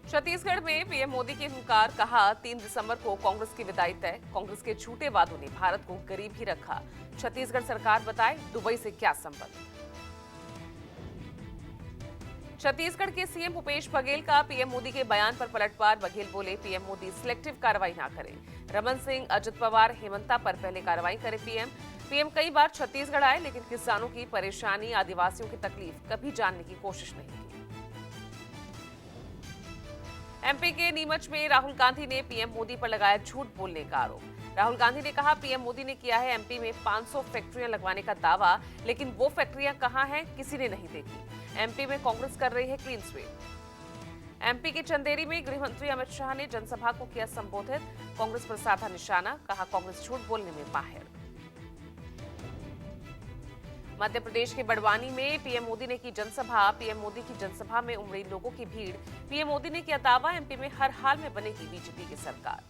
छत्तीसगढ़ में पीएम मोदी की हुंकार, कहा 3 दिसंबर को कांग्रेस की विदाई तय। कांग्रेस के झूठे वादों ने भारत को गरीब ही रखा। छत्तीसगढ़ सरकार बताए दुबई से क्या संबंध। छत्तीसगढ़ के सीएम भूपेश बघेल का पीएम मोदी के बयान पर पलटवार। बघेल बोले पीएम मोदी सिलेक्टिव कार्रवाई ना करें। रमन सिंह, अजित पवार, हेमंता पर पहले कार्रवाई करे पीएम कई बार छत्तीसगढ़ आए लेकिन किसानों की परेशानी, आदिवासियों की तकलीफ कभी जानने की कोशिश नहीं की। एमपी के नीमच में राहुल गांधी ने पीएम मोदी पर लगाया झूठ बोलने का आरोप। राहुल गांधी ने कहा पीएम मोदी ने किया है एमपी में 500 फैक्ट्रियां लगवाने का दावा, लेकिन वो फैक्ट्रियां कहां हैं किसी ने नहीं देखी। एमपी में कांग्रेस कर रही है क्लीन स्वीप। एमपी के चंदेरी में गृह मंत्री अमित शाह ने जनसभा को किया संबोधित। कांग्रेस पर साधा निशाना, कहा कांग्रेस झूठ बोलने में माहिर। मध्य प्रदेश के बड़वानी में पीएम मोदी ने की जनसभा। पीएम मोदी की जनसभा में उमड़ी लोगों की भीड़। पीएम मोदी ने किया दावा एमपी में हर हाल में बनेगी बीजेपी की सरकार।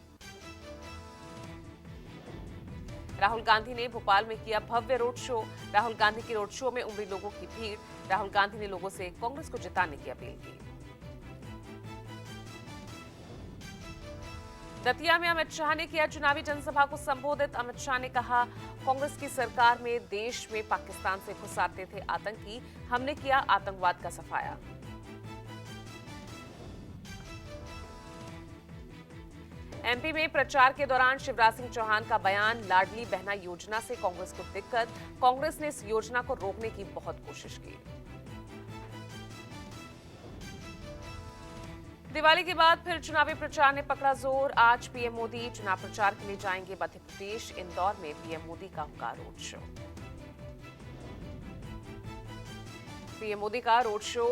राहुल गांधी ने भोपाल में किया भव्य रोड शो। राहुल गांधी के रोड शो में उमड़ी लोगों की भीड़। राहुल गांधी ने लोगों से कांग्रेस को जिताने की अपील की। दतिया में अमित शाह ने किया चुनावी जनसभा को संबोधित। अमित शाह ने कहा कांग्रेस की सरकार में देश में पाकिस्तान से घुसाते थे आतंकी, हमने किया आतंकवाद का सफाया। एमपी में प्रचार के दौरान शिवराज सिंह चौहान का बयान, लाडली बहना योजना से कांग्रेस को दिक्कत, कांग्रेस ने इस योजना को रोकने की बहुत कोशिश की। दिवाली के बाद फिर चुनावी प्रचार ने पकड़ा जोर। आज पीएम मोदी चुनाव प्रचार के लिए जाएंगे मध्य प्रदेश। इंदौर में पीएम मोदी का होगा रोड शो। पीएम मोदी का रोड शो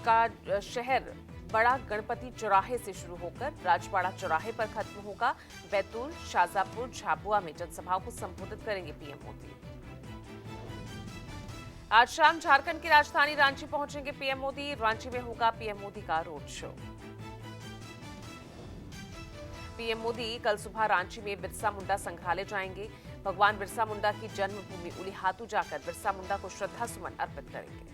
का शहर बड़ा गणपति चौराहे से शुरू होकर राजवाड़ा चौराहे पर खत्म होगा। बैतूल, शाजापुर, झाबुआ में जनसभाओं को संबोधित करेंगे पीएम मोदी। आज शाम झारखंड की राजधानी रांची पहुंचेंगे पीएम मोदी। रांची में होगा पीएम मोदी का रोड शो। पीएम मोदी कल सुबह रांची में बिरसा मुंडा संग्रहालय जाएंगे। भगवान बिरसा मुंडा की जन्मभूमि उलीहातू जाकर बिरसा मुंडा को श्रद्धा सुमन अर्पित करेंगे।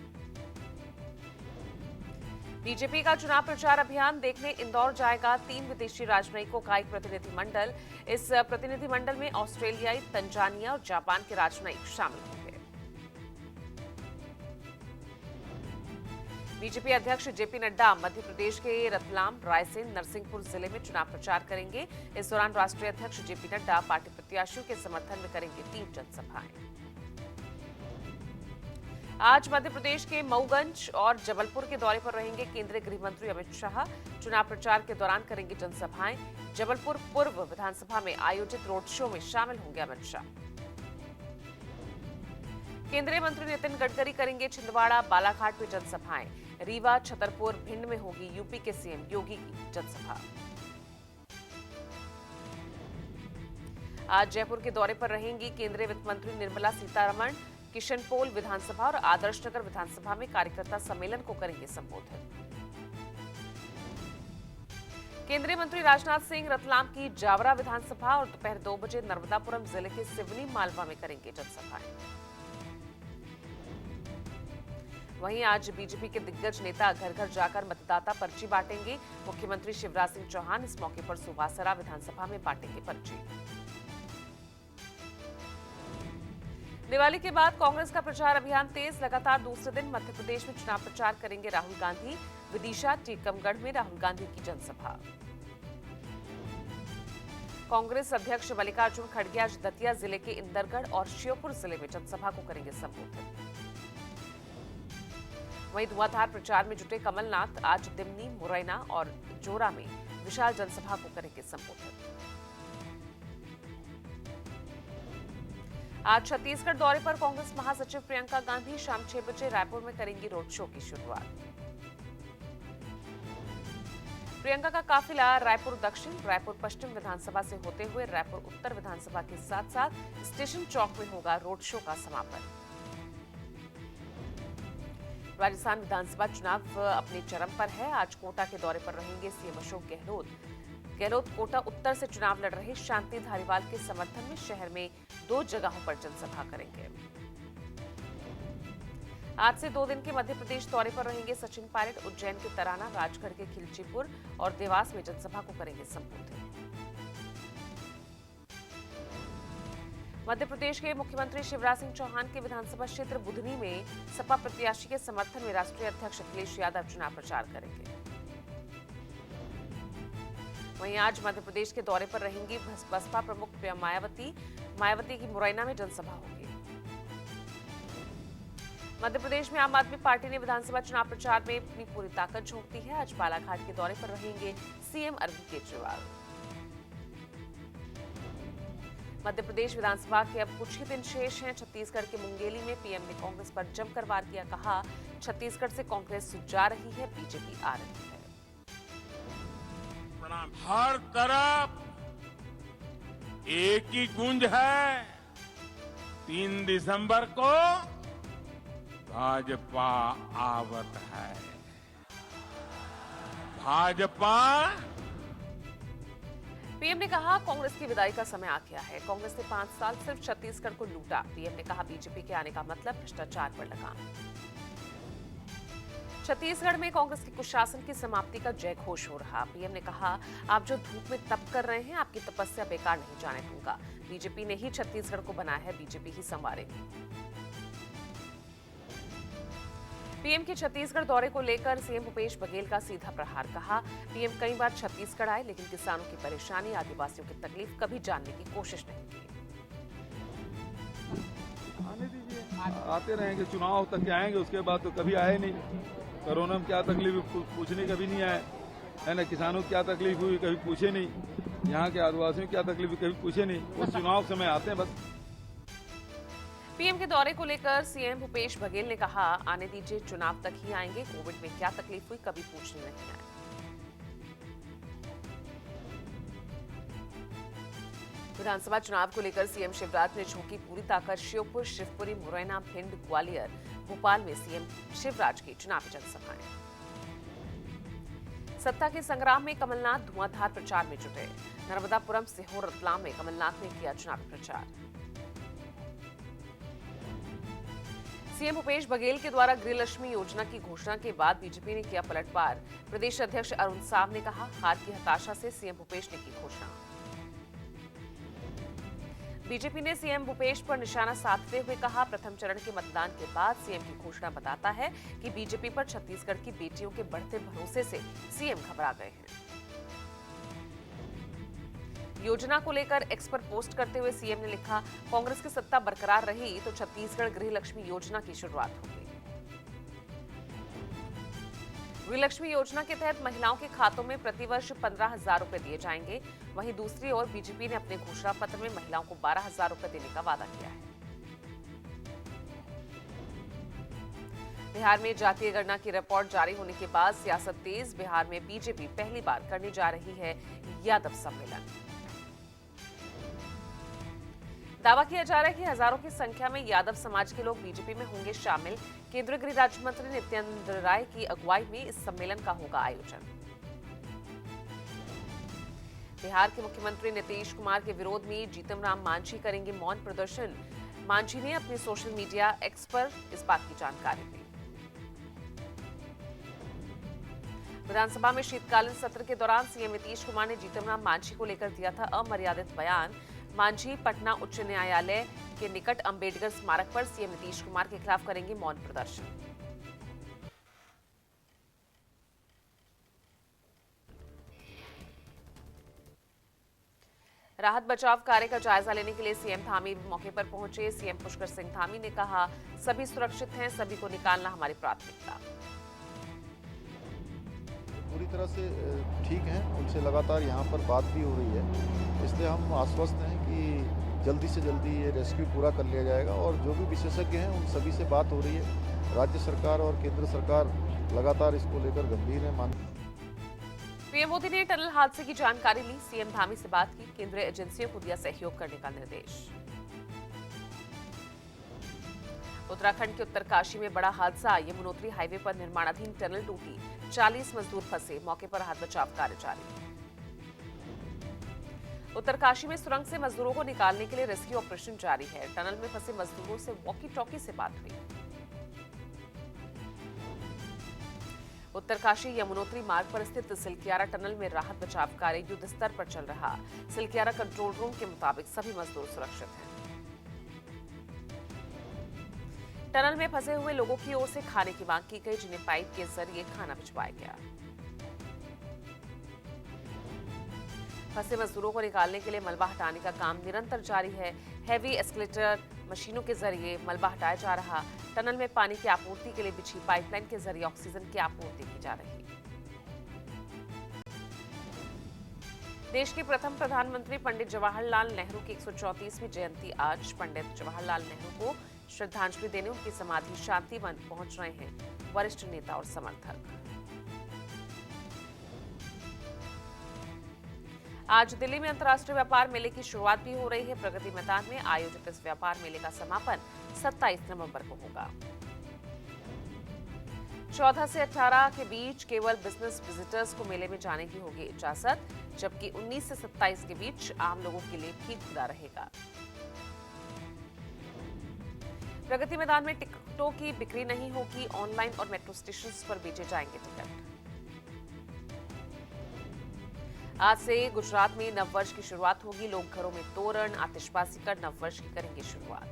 बीजेपी का चुनाव प्रचार अभियान देखने इंदौर जाएगा 3 विदेशी राजनयिकों का एक प्रतिनिधिमंडल। इस प्रतिनिधिमंडल में ऑस्ट्रेलियाई, तंजानिया और जापान के राजनयिक शामिल होंगे। बीजेपी अध्यक्ष जेपी नड्डा मध्य प्रदेश के रतलाम, रायसेन, नरसिंहपुर जिले में चुनाव प्रचार करेंगे। इस दौरान राष्ट्रीय अध्यक्ष जेपी नड्डा पार्टी प्रत्याशियों के समर्थन में करेंगे 3 जनसभाएं। आज मध्य प्रदेश के मऊगंज और जबलपुर के दौरे पर रहेंगे केंद्रीय गृह मंत्री अमित शाह। चुनाव प्रचार के दौरान करेंगे जनसभाएं। जबलपुर पूर्व विधानसभा में आयोजित रोड शो में शामिल होंगे अमित शाह। केंद्रीय मंत्री नितिन गडकरी करेंगे छिंदवाड़ा, बालाघाट में जनसभाएं। रीवा, छतरपुर, भिंड में होगी यूपी के सीएम योगी की जनसभा। आज जयपुर के दौरे पर रहेंगी केंद्रीय वित्त मंत्री निर्मला सीतारमण। किशनपोल विधानसभा और आदर्श नगर विधानसभा में कार्यकर्ता सम्मेलन को करेंगे संबोधित। केंद्रीय मंत्री राजनाथ सिंह रतलाम की जावरा विधानसभा और दोपहर 2 बजे नर्मदापुरम जिले के सिवनी मालवा में करेंगे जनसभाएं। वहीं आज बीजेपी के दिग्गज नेता घर घर जाकर मतदाता पर्ची बांटेंगे। मुख्यमंत्री शिवराज सिंह चौहान इस मौके पर सुवासरा विधानसभा में बांटेंगे पर्ची। दिवाली के बाद कांग्रेस का प्रचार अभियान तेज। लगातार दूसरे दिन मध्य प्रदेश में चुनाव प्रचार करेंगे राहुल गांधी। विदिशा, टीकमगढ़ में राहुल गांधी की जनसभा। कांग्रेस अध्यक्ष मल्लिकार्जुन खड़गे आज दतिया जिले के इंदरगढ़ और श्योपुर जिले में जनसभा को करेंगे संबोधित। वहीं धुआंधार प्रचार में जुटे कमलनाथ आज दिमनी, मुरैना और जोरा में विशाल जनसभा को करेंगे संबोधित। आज छत्तीसगढ़ दौरे पर कांग्रेस महासचिव प्रियंका गांधी शाम 6 बजे रायपुर में करेंगी रोड शो की शुरुआत। प्रियंका का काफिला रायपुर दक्षिण, रायपुर पश्चिम विधानसभा से होते हुए रायपुर उत्तर विधानसभा के साथ साथ स्टेशन चौक में होगा रोड शो का समापन। राजस्थान विधानसभा चुनाव अपने चरम पर है। आज कोटा के दौरे पर रहेंगे सीएम अशोक गहलोत कोटा उत्तर से चुनाव लड़ रहे शांति धारीवाल के समर्थन में शहर में 2 जगहों पर जनसभा करेंगे। आज से 2 दिन के मध्य प्रदेश दौरे पर रहेंगे सचिन पायलट। उज्जैन के तराना, राजगढ़ के खिलचीपुर और देवास में जनसभा को करेंगे संबोधित। मध्य प्रदेश के मुख्यमंत्री शिवराज सिंह चौहान के विधानसभा क्षेत्र बुधनी में सपा प्रत्याशी के समर्थन में राष्ट्रीय अध्यक्ष अखिलेश यादव चुनाव प्रचार करेंगे। वहीं आज मध्य प्रदेश के दौरे पर रहेंगी बसपा प्रमुख मायावती की मुरैना में जनसभा होगी। मध्य प्रदेश में आम आदमी पार्टी ने विधानसभा चुनाव प्रचार में अपनी पूरी ताकत झोंक दी है। आज बालाघाट के दौरे पर रहेंगे सीएम अरविंद केजरीवाल। मध्य प्रदेश विधानसभा के अब कुछ ही दिन शेष हैं। छत्तीसगढ़ के मुंगेली में पीएम ने कांग्रेस पर जमकर वार किया। कहा, छत्तीसगढ़ से कांग्रेस जा रही है, बीजेपी आ रही है। हर तरफ एक ही गूंज है, 3 दिसंबर को भाजपा आवत है। भाजपा। पीएम ने कहा, कांग्रेस की विदाई का समय आ गया है। कांग्रेस ने 5 साल सिर्फ छत्तीसगढ़ को लूटा। पीएम ने कहा, बीजेपी के आने का मतलब भ्रष्टाचार पर लगाम। छत्तीसगढ़ में कांग्रेस के कुशासन की समाप्ति का जय घोष हो रहा। पीएम ने कहा, आप जो धूप में तप कर रहे हैं, आपकी तपस्या बेकार नहीं जाने दूंगा। बीजेपी ने ही छत्तीसगढ़ को बनाया है, बीजेपी ही संवारेगी। पीएम के छत्तीसगढ़ दौरे को लेकर सीएम भूपेश बघेल का सीधा प्रहार। कहा, पीएम कई बार छत्तीसगढ़ आए, लेकिन किसानों की परेशानी, आदिवासियों की तकलीफ कभी जानने की कोशिश नहीं की। आने दीजिए, आते रहेंगे, चुनाव तक आएंगे, उसके बाद तो कभी आए नहीं। कोरोना में क्या तकलीफ पूछने कभी नहीं आए, है ना। किसानों की क्या तकलीफ हुई कभी पूछे नहीं। यहाँ के आदिवासियों की क्या तकलीफ हुई कभी पूछे नहीं। वो चुनाव समय आते हैं बस। पीएम के दौरे को लेकर सीएम भूपेश बघेल ने कहा, आने दीजिए, चुनाव तक ही आएंगे। कोविड में क्या तकलीफ हुई कभी पूछने नहीं आए। विधानसभा चुनाव को लेकर सीएम शिवराज ने झोंकी पूरी ताकत। श्योपुर, शिवपुरी, मुरैना, भिंड, ग्वालियर, भोपाल में सीएम शिवराज की चुनावी जनसभाएं। सत्ता के संग्राम में कमलनाथ धुआंधार प्रचार में जुटे। नर्मदापुरम, सीहोर, रतलाम में कमलनाथ ने किया चुनावी प्रचार। सीएम भूपेश बघेल के द्वारा गृहलक्ष्मी योजना की घोषणा के बाद बीजेपी ने किया पलटवार। प्रदेश अध्यक्ष अरुण साव ने कहा, हार की हताशा से सीएम भूपेश ने की घोषणा। बीजेपी ने सीएम भूपेश पर निशाना साधते हुए कहा, प्रथम चरण के मतदान के बाद सीएम की घोषणा बताता है कि बीजेपी पर छत्तीसगढ़ की बेटियों के बढ़ते भरोसे से सीएम घबरा गए हैं। योजना को लेकर एक्स पर पोस्ट करते हुए सीएम ने लिखा, कांग्रेस की सत्ता बरकरार रही तो छत्तीसगढ़ गृहलक्ष्मी योजना की शुरुआत होगी। गृहलक्ष्मी योजना के तहत महिलाओं के खातों में प्रतिवर्ष 15,000 रुपए दिए जाएंगे। वहीं दूसरी ओर बीजेपी ने अपने घोषणा पत्र में महिलाओं को 12,000 रुपए देने का वादा किया है। बिहार में जातीय गणना की रिपोर्ट जारी होने के बाद सियासत तेज। बिहार में बीजेपी पहली बार करने जा रही है यादव सम्मेलन। दावा किया जा रहा है कि हजारों की संख्या में यादव समाज के लोग बीजेपी में होंगे शामिल। केंद्रीय गृह राज्य मंत्री नित्यानंद राय की अगुवाई में इस सम्मेलन का होगा आयोजन। बिहार के मुख्यमंत्री नीतीश कुमार के विरोध में जीतन राम मांझी करेंगे मौन प्रदर्शन। मांझी ने अपने सोशल मीडिया एक्स पर इस बात की जानकारी दी। विधानसभा में शीतकालीन सत्र के दौरान सीएम नीतीश कुमार ने जीतन राम मांझी को लेकर दिया था अमर्यादित बयान। मांझी पटना उच्च न्यायालय के निकट अंबेडकर स्मारक पर सीएम नीतीश कुमार के खिलाफ करेंगे मौन प्रदर्शन। राहत बचाव कार्य का जायजा लेने के लिए सीएम धामी मौके पर पहुंचे। सीएम पुष्कर सिंह धामी ने कहा, सभी सुरक्षित हैं, सभी को निकालना हमारी प्राथमिकता। पूरी तरह से ठीक हैं, उनसे लगातार यहाँ पर बात भी हो रही है, इसलिए हम आश्वस्त हैं कि जल्दी से जल्दी ये रेस्क्यू पूरा कर लिया जाएगा। और जो भी विशेषज्ञ हैं उन सभी से बात हो रही है। राज्य सरकार और केंद्र सरकार लगातार इसको लेकर गंभीर है। पीएम मोदी ने टनल हादसे की जानकारी ली। सीएम धामी से बात की। केंद्रीय एजेंसियों को दिया सहयोग करने का निर्देश। उत्तराखंड के उत्तरकाशी में बड़ा हादसा। यमुनोत्री हाईवे पर निर्माणाधीन टनल टूटी, 40 मजदूर फंसे। मौके पर राहत बचाव कार्य जारी। उत्तरकाशी में सुरंग से मजदूरों को निकालने के लिए रेस्क्यू ऑपरेशन जारी है। टनल में फंसे मजदूरों से वॉकी टॉकी से बात हुई। उत्तरकाशी यमुनोत्री मार्ग पर स्थित सिलकियारा टनल में राहत बचाव कार्य युद्ध स्तर पर चल रहा। सिलकियारा कंट्रोल रूम के मुताबिक सभी मजदूर सुरक्षित हैं। टनल में फंसे हुए लोगों की ओर से खाने की मांग की गई, जिन्हें पाइप के जरिए खाना भिजवाया गया। फंसे मजदूरों को निकालने के लिए मलबा हटाने का काम निरंतर जारी है। हैवी एस्केलेटर मशीनों के जरिए मलबा हटाया जा रहा। टनल में पानी की आपूर्ति के लिए बिछी पाइपलाइन के जरिए ऑक्सीजन की आपूर्ति की जा रही। देश के प्रथम प्रधानमंत्री पंडित जवाहरलाल नेहरू की 134वीं जयंती आज। पंडित जवाहरलाल नेहरू को श्रद्धांजलि देने उनकी समाधि शांतिवन पहुंच रहे हैं वरिष्ठ नेता और समर्थक। आज दिल्ली में अंतर्राष्ट्रीय व्यापार मेले की शुरुआत भी हो रही है। प्रगति मैदान में आयोजित इस व्यापार मेले का समापन 27 नवंबर को होगा। 14 से 18 के बीच केवल बिजनेस विजिटर्स को मेले में जाने की होगी इजाजत, जबकि 19 से 27 के बीच आम लोगों के लिए भी खुला रहेगा। प्रगति मैदान में टिकटों की बिक्री नहीं होगी। ऑनलाइन और मेट्रो स्टेशन पर बेचे जाएंगे टिकट। आज से गुजरात में नववर्ष की शुरुआत होगी। लोग घरों में तोरण आतिशबाजी कर नववर्ष की करेंगे शुरुआत।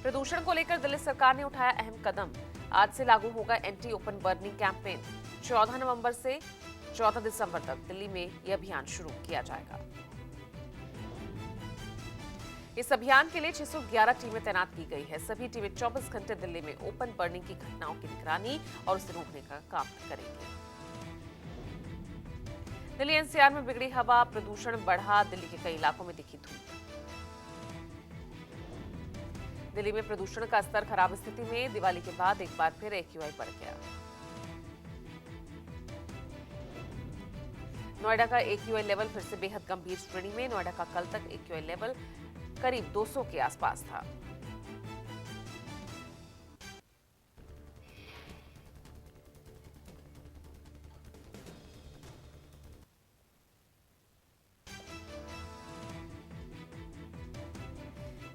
प्रदूषण को लेकर दिल्ली सरकार ने उठाया अहम कदम। आज से लागू होगा एंटी ओपन बर्निंग कैंपेन। 14 नवंबर से 14 दिसंबर तक दिल्ली में यह अभियान शुरू किया जाएगा। इस अभियान के लिए 611 टीमें तैनात की गई है। सभी टीमें 24 घंटे दिल्ली में ओपन बर्निंग की घटनाओं की निगरानी और उसे रोकने का काम करेंगी। दिल्ली एनसीआर में बिगड़ी हवा, प्रदूषण बढ़ा। दिल्ली के कई इलाकों में दिखी धूप। दिल्ली में प्रदूषण का स्तर खराब स्थिति में। दिवाली के बाद एक बार फिर AQI बढ़ गया। नोएडा का AQI लेवल फिर से बेहद गंभीर श्रेणी में। नोएडा का कल तक AQI लेवल करीब 200 के आसपास था।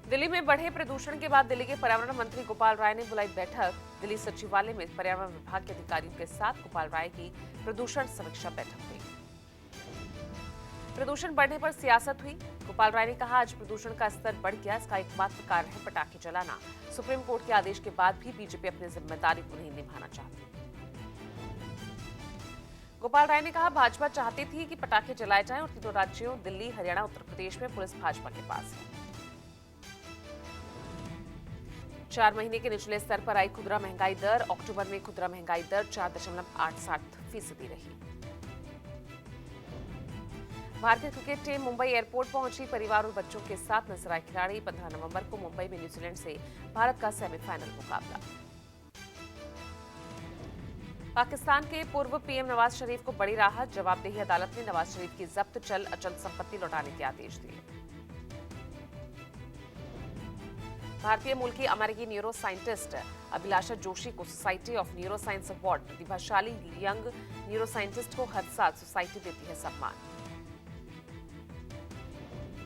दिल्ली में बढ़े प्रदूषण के बाद दिल्ली के पर्यावरण मंत्री गोपाल राय ने बुलाई बैठक। दिल्ली सचिवालय में पर्यावरण विभाग के अधिकारियों के साथ गोपाल राय की प्रदूषण समीक्षा बैठक हुई। प्रदूषण बढ़ने पर सियासत हुई। गोपाल राय ने कहा, आज प्रदूषण का स्तर बढ़ गया, इसका एकमात्र कारण है पटाखे जलाना। सुप्रीम कोर्ट के आदेश के बाद भी बीजेपी अपनी जिम्मेदारी को नहीं निभाना चाहती। गोपाल राय ने कहा, भाजपा चाहती थी कि पटाखे जलाए जाएं और तीनों राज्यों दिल्ली, हरियाणा, उत्तर प्रदेश में पुलिस भाजपा के पास है। 4 महीने के निचले स्तर पर आई खुदरा महंगाई दर। अक्टूबर में खुदरा महंगाई दर 4.88% रही। भारतीय क्रिकेट टीम मुंबई एयरपोर्ट पहुंची। परिवार और बच्चों के साथ नजर आए खिलाड़ी। 15 नवंबर को मुंबई में न्यूजीलैंड से भारत का सेमीफाइनल मुकाबला। पाकिस्तान के पूर्व पीएम नवाज शरीफ को बड़ी राहत। जवाबदेही अदालत ने नवाज शरीफ की जब्त चल अचल संपत्ति लौटाने के आदेश दिए। भारतीय मूल की अमेरिकी न्यूरो साइंटिस्ट अभिलाषा जोशी को society of neuro science award. प्रतिभाशाली यंग न्यूरो साइंटिस्ट को हर साल सोसाइटी देती है सम्मान।